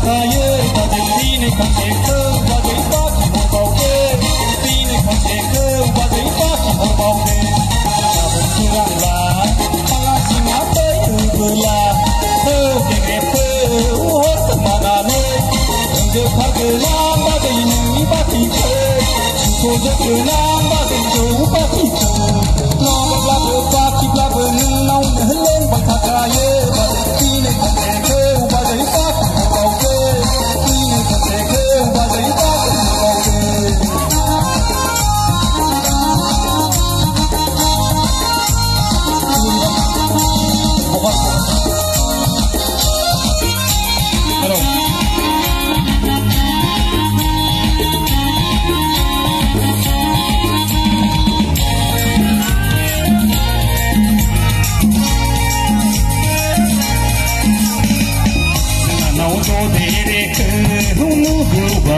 kaya bagi ini kontek bagi bagi berbau ke ini kontek bagi bagi berbau ke namun kuranglah tangan singa berbelah kegep uhur kemana Untuk kenang bagi ini bagi ke Untuk kenang bagi jauh bagi ke Nomor lagu bagi lagu nau heleng bagi kaya bagi ini kontek bagi bagi berbau ke ini kontek bagi bagi berbau ke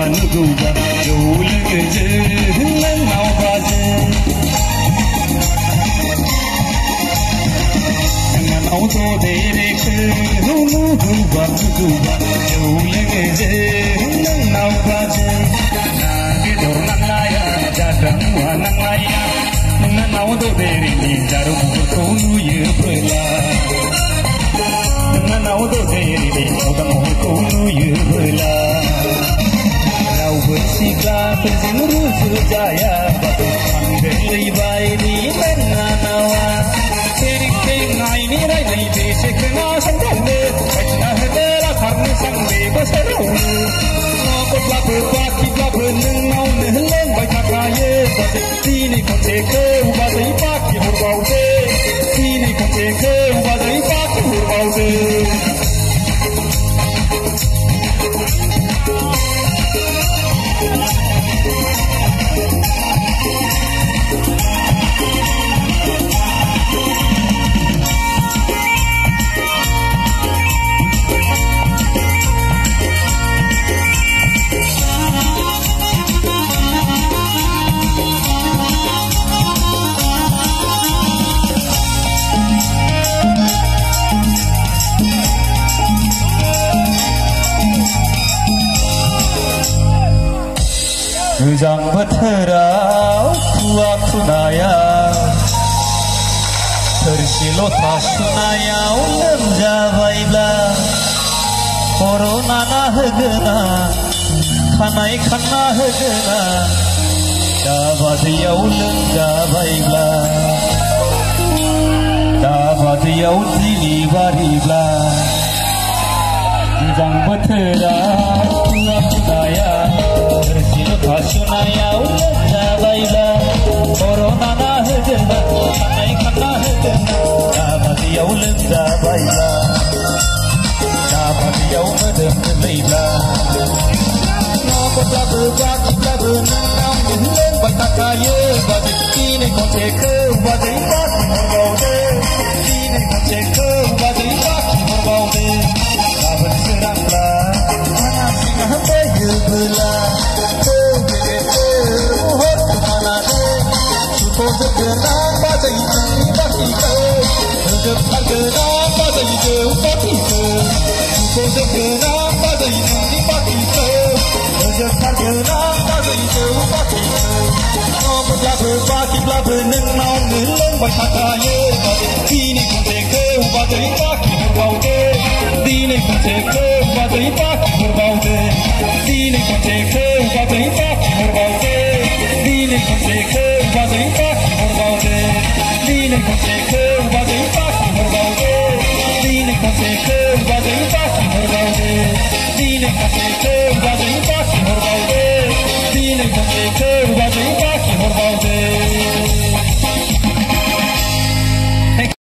Nuguba, jauh legeje, lenau baje. Dengan auto derek, nuguba, jauh legeje, lenau baje. Nagi dorang laya, jadang wanang laya. Dengan auto derek ni jarum konu ye bela. Dengan auto derek ni jarum konu ye bela. Bersikap penjuru sejaya Panggil bayi di menanawa Sering-sering ini rai Besek kena sangkande Kacna hedera karna sangde besaraulu Ngokot labu baki labu nengau neheleng Baca kaya Sini konceke Ubazai baki hurbau de Sini konceke Ubazai baki hurbau de Ujang berterau aku naya Tersilot sunaya ulam jabaibla Corona na hegena Kanai kana hegena Dapat ya ulam jabaibla Dapat ya udili baribla Ujang berterau aku naya Sunaya ulah jabaila corona na hegena kanai kana hegena dapat ya ulah jabaila dapat ya udah leila ngapa berbagi berenang dengan bakat kaya bagi ini kontek bagi bagi berbau de ini kontek bagi bagi berbau de dapat seranglah mana singa berbelah Kenang bazai ini bagi ke, depan kenang bazai jauh bagi ke, kenang bazai ini bagi ke, depan kenang bazai jauh bagi ke. Nomor lagu bagi lagu nengau neleng baca kaya bagi ini kontek bazai bagi berbau de, ini kontek